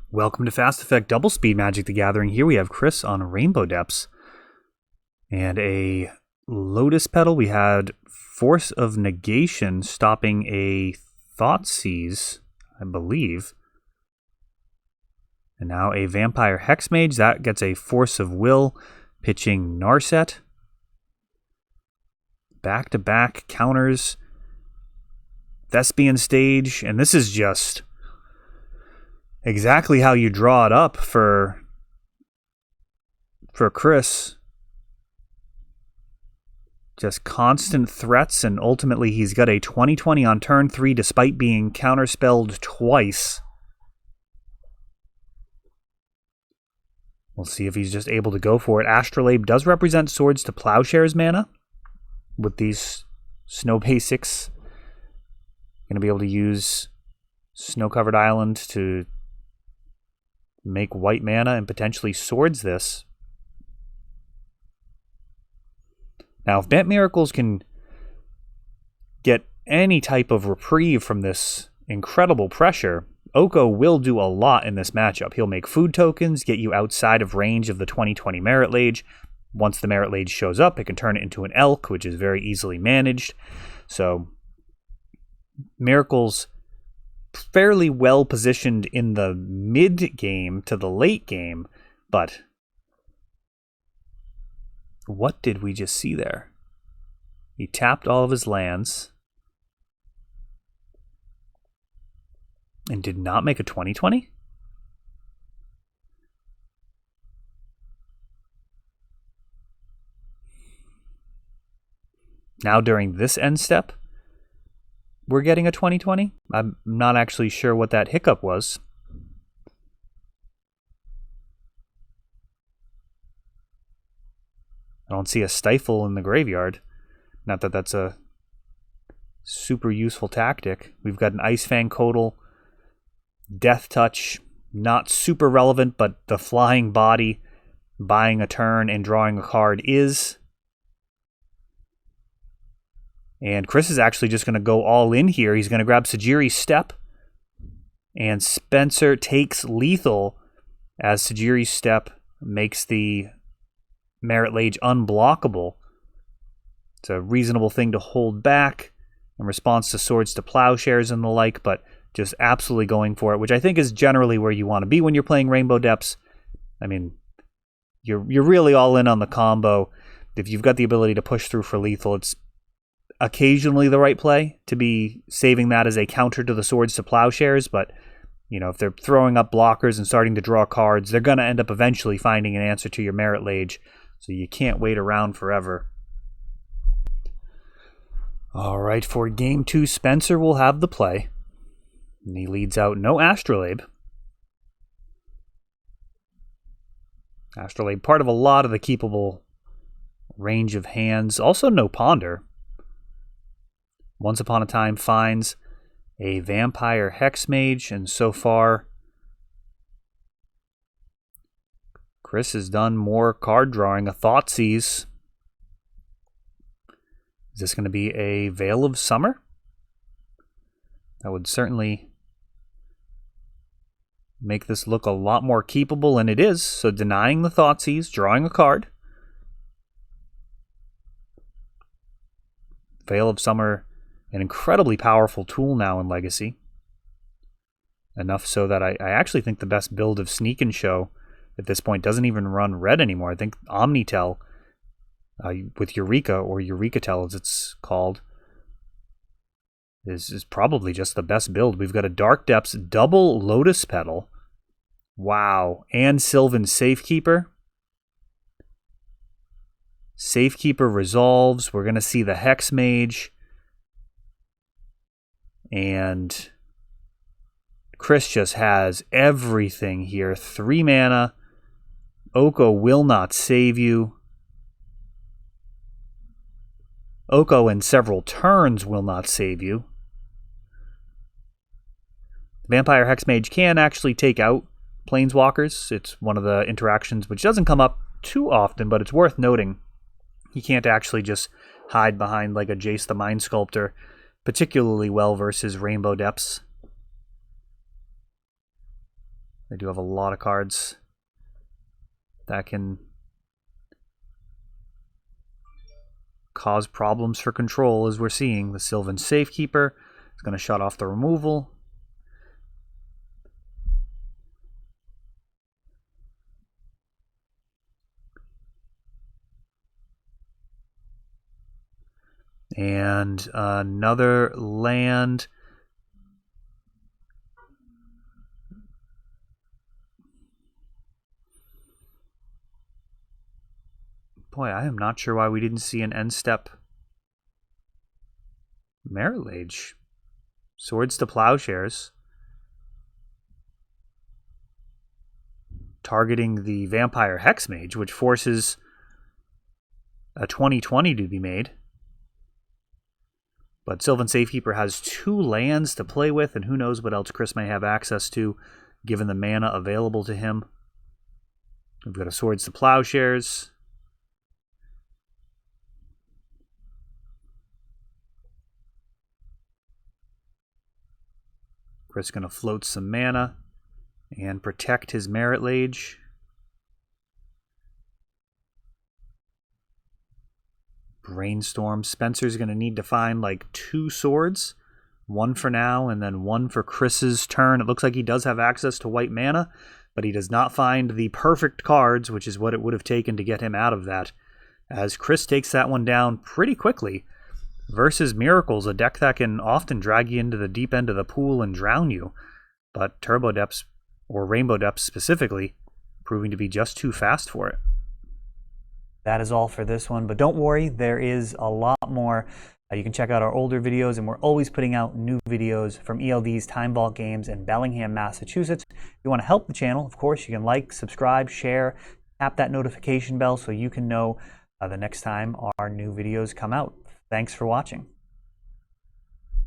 Welcome to Fast Effect Double Speed Magic the Gathering. Here we have Chris on Rainbow Depths. And a Lotus Petal. We had Force of Negation stopping a Thoughtseize, I believe. And now a Vampire Hexmage. That gets a Force of Will, pitching Narset. Back-to-back counters. Thespian Stage. And this is just exactly how you draw it up for Chris. Just constant threats, and ultimately he's got a 20/20 on turn 3 despite being counterspelled twice. We'll see if he's just able to go for it. Astrolabe does represent Swords to Plowshares mana. With these snow basics, going to be able to use Snow-Covered Island to make white mana and potentially swords this. Now, if Bant Miracles can get any type of reprieve from this incredible pressure, Oko will do a lot in this matchup. He'll make food tokens, get you outside of range of the 20/20 Merit Lage. Once the Merit Lage shows up, it can turn it into an Elk, which is very easily managed. So, Miracles fairly well positioned in the mid-game to the late game, but what did we just see there? He tapped all of his lands and did not make a 20/20? Now during this end step, we're getting a 20/20? I'm not actually sure what that hiccup was. I don't see a Stifle in the graveyard. Not that that's a super useful tactic. We've got an Ice Fang Codal, Death Touch, not super relevant, but the Flying Body, buying a turn and drawing a card is. And Chris is actually just going to go all in here. He's going to grab Sajiri's Step, and Spencer takes lethal as Sajiri's Step makes the Merit Lage unblockable. It's a reasonable thing to hold back in response to Swords to Plowshares and the like, but just absolutely going for it, which I think is generally where you want to be when you're playing Rainbow Depths. I mean, you're really all in on the combo. If you've got the ability to push through for lethal, it's occasionally the right play to be saving that as a counter to the Swords to Plowshares, but you know, if they're throwing up blockers and starting to draw cards, they're going to end up eventually finding an answer to your Merit Lage, so you can't wait around forever. All right, for Game 2, Spencer will have the play. And he leads out no Astrolabe. Astrolabe, part of a lot of the keepable range of hands. Also no Ponder. Once Upon a Time finds a Vampire Hexmage, and so far Chris has done more card drawing. A Thoughtseize. Is this going to be a Veil of Summer? That would certainly make this look a lot more keepable, and it is. So denying the Thoughtseize, drawing a card. Veil of Summer, an incredibly powerful tool now in Legacy. Enough so that I actually think the best build of Sneak and Show at this point doesn't even run red anymore. I think Omnitel with Eureka, or Eurekatel as it's called, is probably just the best build. We've got a Dark Depths double Lotus Petal. Wow. And Sylvan Safekeeper. Safekeeper resolves. We're going to see the Hexmage. And Chris just has everything here. 3 mana. Oko will not save you. Oko in several turns will not save you. Vampire Hexmage can actually take out Planeswalkers. It's one of the interactions which doesn't come up too often, but it's worth noting. He can't actually just hide behind like a Jace the Mind Sculptor particularly well versus Rainbow Depths. They do have a lot of cards that can cause problems for control, as we're seeing. The Sylvan Safekeeper is going to shut off the removal. And another land. Boy, I am not sure why we didn't see an end step Merit Lage. Swords to Plowshares. Targeting the Vampire Hexmage, which forces a 20/20 to be made. But Sylvan Safekeeper has 2 lands to play with, and who knows what else Chris may have access to, given the mana available to him. We've got a Swords to Plowshares. Chris is going to float some mana and protect his Merit Lage. Brainstorm. Spencer's going to need to find like 2 swords. 1 for now and then 1 for Chris's turn. It looks like he does have access to white mana, but he does not find the perfect cards, which is what it would have taken to get him out of that, as Chris takes that one down pretty quickly. Versus Miracles, a deck that can often drag you into the deep end of the pool and drown you, but Turbo Depths, or Rainbow Depths specifically, proving to be just too fast for it. That is all for this one, but don't worry, there is a lot more. You can check out our older videos, and we're always putting out new videos from ELD's Time Vault Games in Bellingham, Massachusetts. If you want to help the channel, of course, you can like, subscribe, share, tap that notification bell so you can know the next time our new videos come out. Thanks for watching.